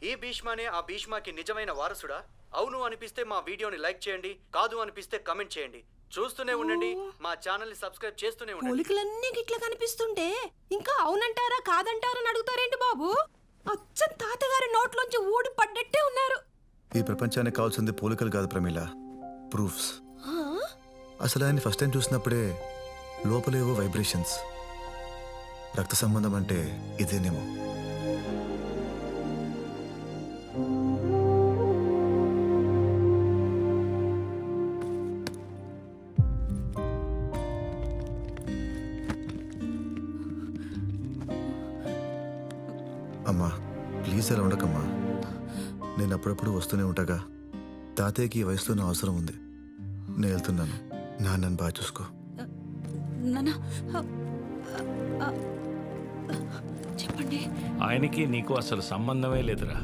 ఈ భీష్మనే ఆ భీష్మకి నిజమైన వారసుడా? అవును అనిపిస్తే మా వీడియోని లైక్ చేయండి, కాదు అనిపిస్తే కమెంట్ చేయండి. చూస్తూనే ఉండండి, మా ఛానల్ ని సబ్స్క్రైబ్ చేస్తూనే ఉండండి. పోలికలన్నీ గిట్ల కనిపిస్తుంటే ఇంకా అవునంటారా కాదంటారా అని అడుగుతారేంటి బాబు? అచ్చం తాతగారి నోట్లోంచి ఊడి పడ్డట్టే ఉన్నారు. ఈ ప్రపంచానికి కావాల్సింది పోలికలు కాదు ప్రమీల, ప్రూఫ్స్. అసలు ఆయన ఫస్ట్ టైం చూసినప్పుడే లోపలేవో వైబ్రేషన్స్. రక్త సంబంధం అంటే ఇదేనేమో. అమ్మా ప్లీజ్ అలా ఉండకమ్మా. నేను అప్పుడప్పుడు వస్తూనే ఉంటాగా. తాతయ్యకి ఈ వయసులో నా అవసరం ఉంది. నేను వెళ్తున్నాను. నన్ను బాగా చూసుకో. చెప్పండి. ఆయనకి నీకు అసలు సంబంధమే లేదురా.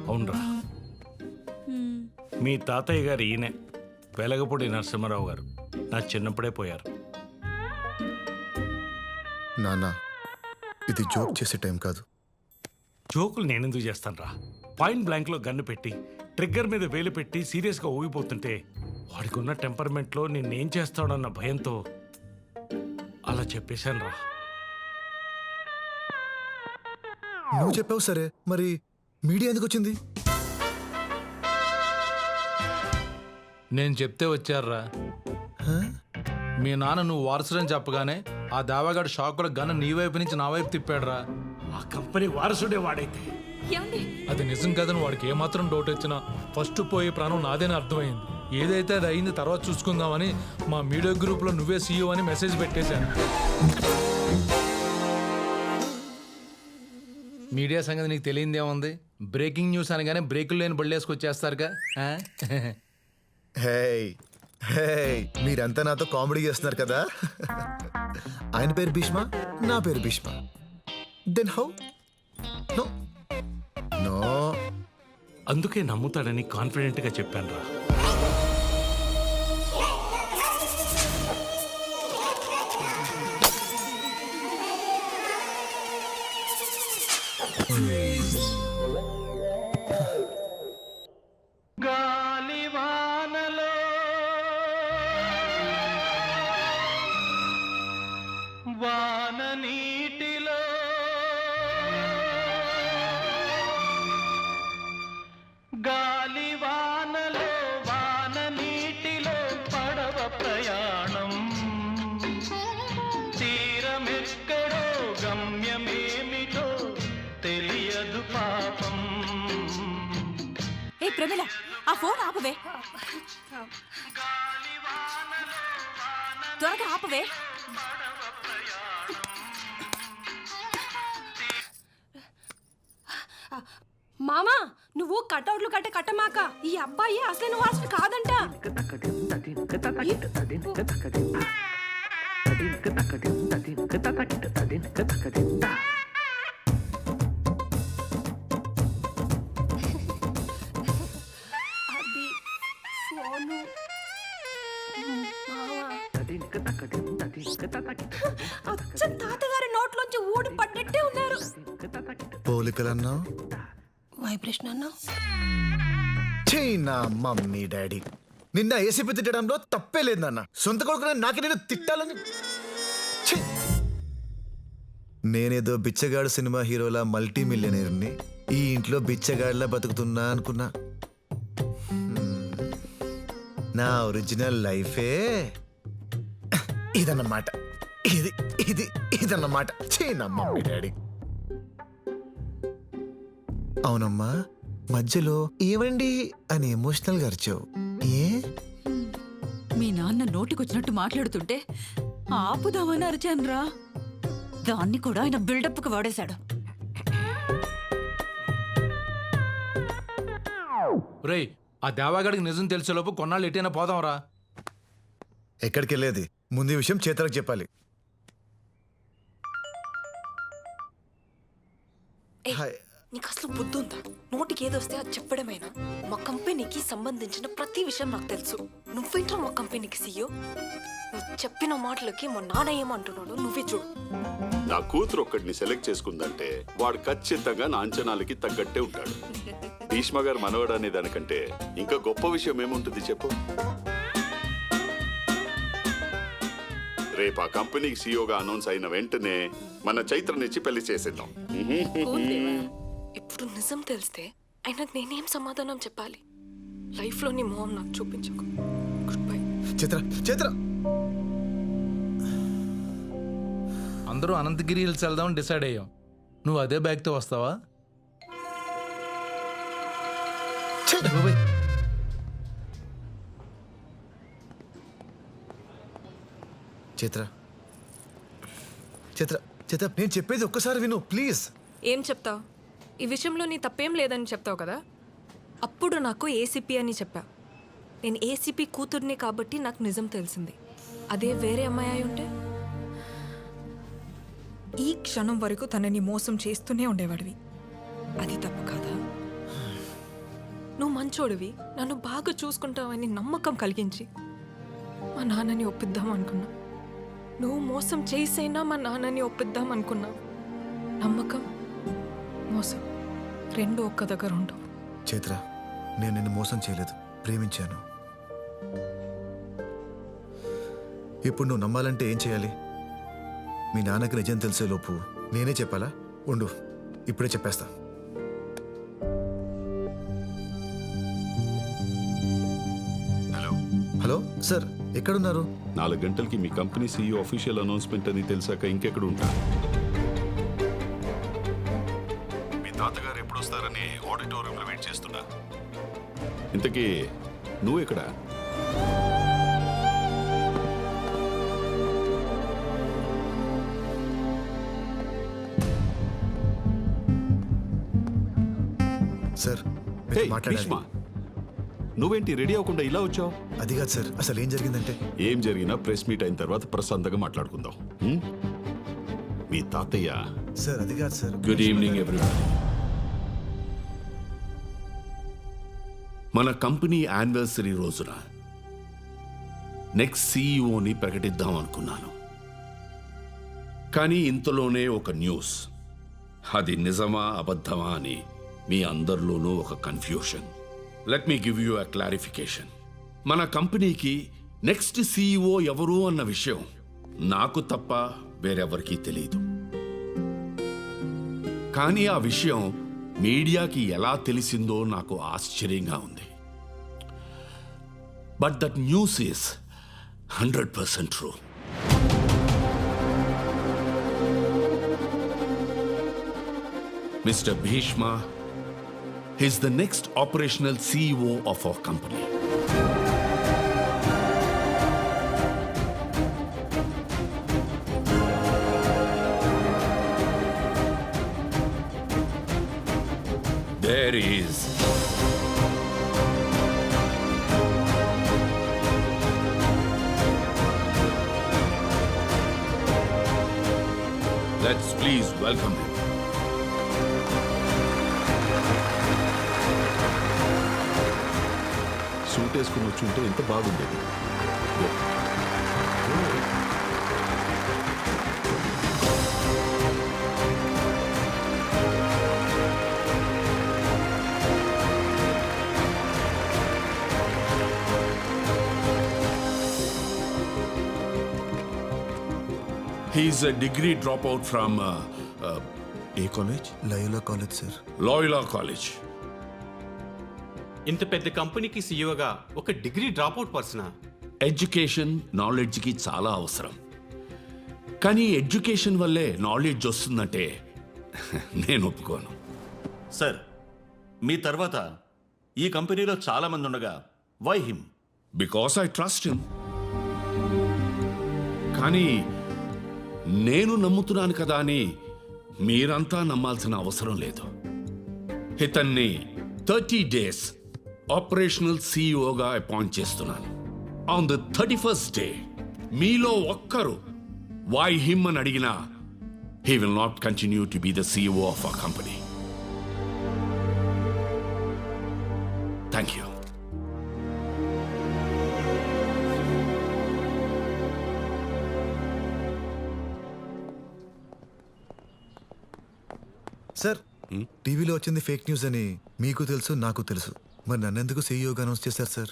అవునరా, మీ తాతయ్య గారు ఈయనే, వెలగపూడి నరసింహారావు గారు. నా చిన్నప్పుడే పోయారు. నాన్న, ఇది జోక్ చేసే టైం కాదు. జోకులు నేనెందుకు చేస్తాను రా? పాయింట్ బ్లాంక్లో గన్ను పెట్టి ట్రిగ్గర్ మీద వేలు పెట్టి సీరియస్గా ఊగిపోతుంటే వాడికి ఉన్న టెంపర్మెంట్లో నేనేం చేస్తాడన్న భయంతో అలా చెప్పేశాను రా. నువ్వు చెప్పావు సరే, మరి మీడియా ఎందుకు వచ్చింది? నేను చెప్తే వచ్చారా. మీ నాన్న నువ్వు వారసుడని చెప్పగానే ఆ దావాగాడు షాకులో గన్ను నీ వైపు నుంచి నా వైపు తిప్పాడురా. ఆ కంపెనీ వారసుడే వాడైతే అది నిజం కదని వాడికి ఏమాత్రం డౌట్ వచ్చినా ఫస్ట్ పోయే ప్రాణం నాదేని అర్థమైంది. ఏదైతే అది అయింది తర్వాత చూసుకుందామని మా మీడియా గ్రూప్లో నువ్వే సీఈఓ అని మెసేజ్ పెట్టేశాను. మీడియా సంగతి నీకు తెలియందేముంది? బ్రేకింగ్ న్యూస్ అనగానే బ్రేకులు లేని బళ్ళేసుకొచ్చేస్తారుగా. హే హే, మీరంతా నాతో కామెడీ చేస్తున్నారు కదా. ఆయన పేరు భీష్మ, నా పేరు Bhishma. Then how? No no. అందుకే నమ్ముతాడని కాన్ఫిడెంట్గా చెప్పాను రా. ప్రమిళ, ఆ ఫోన్ ఆపవే, త్వరగా ఆపవే. మామా, నువ్వు కటౌట్లు కట్టమాక. ఈ అబ్బాయి అసలైన వారసుడు కాదంట. అచ్చం తాతగారి నోట్లోంచి ఊడి పడ్డట్టే ఉన్నారు. పోలికలన్నా వైబ్రేషన్ అన్నా. నా మమ్మీ డాడీ నిన్న ఏసీపీ తిట్టడంలో తప్పే లేదు నాన్న. సొంత కొడుకునే నాకే నేను తిట్టాలని. నేనేదో బిచ్చగాడు సినిమా హీరోలా మల్టీ మిలియనీర్ని ఈ ఇంట్లో బిచ్చగాడిలా బతుకుతున్నా అనుకున్నా. నా ఒరిజినల్ లైఫే ఇదన్నమాట. ఇదన్నమాట. నా మమ్మీ డాడీ. అవునమ్మా, మధ్యలో ఏమండి అని ఎమోషనల్ గా అరిచావు. ఏ మీ నాన్న నోటికొచ్చినట్టు మాట్లాడుతుంటే ఆపుదామని అరిచానురా. దాన్ని కూడా ఆయన బిల్డప్కి వాడేశాడు. రేయ్, ఆ దేవాగాడికి నిజం తెలిసేలోపు కొన్నాళ్ళు ఎటైనా పోదాంరా. ఎక్కడికి వెళ్ళేది? ముందు ఈ విషయం చేతలకు చెప్పాలి. నీకు అసలు బుద్ధి ఉందా? నోటికి ఏదొస్తే అది చెప్పడమేనా? మా కంపెనీకి సంబంధించిన ప్రతి విషయం నాకు తెలుసు. నువ్వేంట్రా మా కంపెనీకి సీఈఓ? నువ్వు చెప్పిన మాటలకి మా నాన్న ఏమంటున్నాడు నువ్వే చూడు. నా కూతురు ఒక్కడిని సెలెక్ట్ చేసుకుందంటే వాడు ఖచ్చితంగా నా అంచనాలకి తగ్గట్టే ఉంటాడు. భీష్మ గారు మనవడు అనే దానికంటే ఇంకా గొప్ప విషయం ఏముంటుంది చెప్పు. రేపు ఆ కంపెనీకి సీఈఓగా అనౌన్స్ అయిన వెంటనే మన చైత్రనిచ్చి పెళ్లి చేసేద్దాం. ఇప్పుడు నిజం తెలిస్తే అయినా నేనేం సమాధానం చెప్పాలి? లైఫ్ లో నీ మొహం నాకు చూపించకు. Good bye. చిత్ర చిత్ర అందరూ అనంతగిరి హిల్స్ వెళ్దామని డిసైడ్ అయ్యాం. నువ్వు అదే బ్యాగ్తో వస్తావా? చిత్ర చిత్ర చిత్ర నేను చెప్పేది ఒక్కసారి విను ప్లీజ్. ఏం చెప్తావు? ఈ విషయంలో నీ తప్పేం లేదని చెప్తావు కదా. అప్పుడు నాకు ఏసీపీ అని చెప్పా. నేను ఏసీపీ కూతుర్ని కాబట్టి నాకు నిజం తెలిసింది. అదే వేరే అమ్మాయి అయి ఉంటే ఈ క్షణం వరకు తనని మోసం చేస్తూనే ఉండేవాడివి. అది తప్పు కాదా? నువ్వు మంచోడివి, నన్ను బాగా చూసుకుంటావని నమ్మకం కలిగించి మా నాన్నని ఒప్పిద్దాం అనుకున్నా. నువ్వు మోసం చేసైనా మా నాన్నని ఒప్పిద్దాం అనుకున్నా. నమ్మకం, మోసం రెండు ఒక్క దగ్గర ఉండవు. చైత్ర నేను నిన్ను మోసం చేయలేదు, ప్రేమించాను. ఇప్పుడు నువ్వు నమ్మాలంటే ఏం చేయాలి? మీ నాన్నకి నిజం తెలిసే లోపు నేనే చెప్పాలా? ఉండు, ఇప్పుడే చెప్పేస్తా. హలో హలో సార్, ఎక్కడున్నారు? 4 గంటలకి మీ కంపెనీ సీఈఓ అఫీషియల్ అనౌన్స్మెంట్ అని తెలిసాక ఇంకెక్కడ ఉంటారు? మీ తాతగారు ఎప్పుడు వస్తారని ఆడిటోరియంలో వెయిట్ చేస్తున్నా. ఇంతకీ నువ్వు ఎక్కడ? సార్ హే, మాట్లాడాలి. భీష్మ, నువ్వేంటి రెడీ అవ్వకుండా ఇలా వచ్చావు? అది కాదు సార్, అసలు ఏం జరిగిందంటే ఏం జరిగినా ప్రెస్ మీట్ అయిన తర్వాత ప్రశాంతంగా మాట్లాడుకుందాం. హ్మ్? మీ తాతయ్య. సార్ అది కాదు సార్. Good evening everyone. మన కంపెనీ యానివర్సరీ రోజున నెక్స్ట్ సీఈఓని ప్రకటిద్దాం అనుకున్నాను. కానీ ఇంతలోనే ఒక న్యూస్. అది నిజమా అబద్ధమా అని మీ అందరిలోనూ ఒక confusion. Let me give you a clarification. మన కంపెనీకి నెక్స్ట్ సీఈఓ ఎవరు అన్న విషయం నాకు తప్ప వేరెవరికీ తెలియదు. కానీ ఆ విషయం మీడియాకి ఎలా తెలిసిందో నాకు ఆశ్చర్యంగా ఉంది. But that news is 100% true. Mr. Bhishma is the next operational CEO of our company. There is let's please welcome him. Suit వేసుకుని వచ్చి ఉంటే ఎంత బాగుండేది. He's a degree dropout from a college? Loyola college sir. Loyola College. ఇంత పెద్ద కంపెనీకి సీఈఓగా ఒక degree dropout పర్సనా? Education నాలెడ్జ్కి చాలా అవసరం. కానీ ఎడ్యుకేషన్ వల్లే నాలెడ్జ్ వస్తుందంటే నేను ఒప్పుకోను. సార్, మీ తర్వాత ఈ కంపెనీలో చాలా మంది ఉండగా why him? Because I trust him. కానీ నేను నమ్ముతున్నాను కదా అని మీరంతా నమ్మాల్సిన అవసరం లేదు. ఇతన్ని 30 days ఆపరేషనల్ సీఈఓగా అపాయింట్ చేస్తున్నాను. ఆన్ ద 31st day మీలో ఒక్కరు వై హిమ్ అని అడిగినా he will not continue to be the CEO of our company. Thank you. Sir టీవీలో వచ్చింది ఫేక్ న్యూస్ అని మీకు తెలుసు, నాకు తెలుసు. మరి నన్నెందుకు సీఈఓగా అనౌన్స్ చేశారు సార్?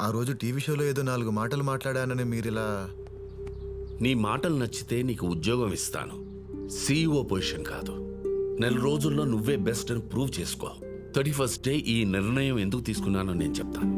ఆ రోజు టీవీ షోలో ఏదో 4 మాటలు మాట్లాడానని మీరు ఇలా... నీ మాటలు నచ్చితే నీకు ఉద్యోగం ఇస్తాను. CEO పొజిషన్ కాదు. 4 రోజుల్లో నువ్వే బెస్ట్ అని ప్రూవ్ చేసుకో. 31st డే ఈ నిర్ణయం ఎందుకు తీసుకున్నానో నేను చెప్తాను.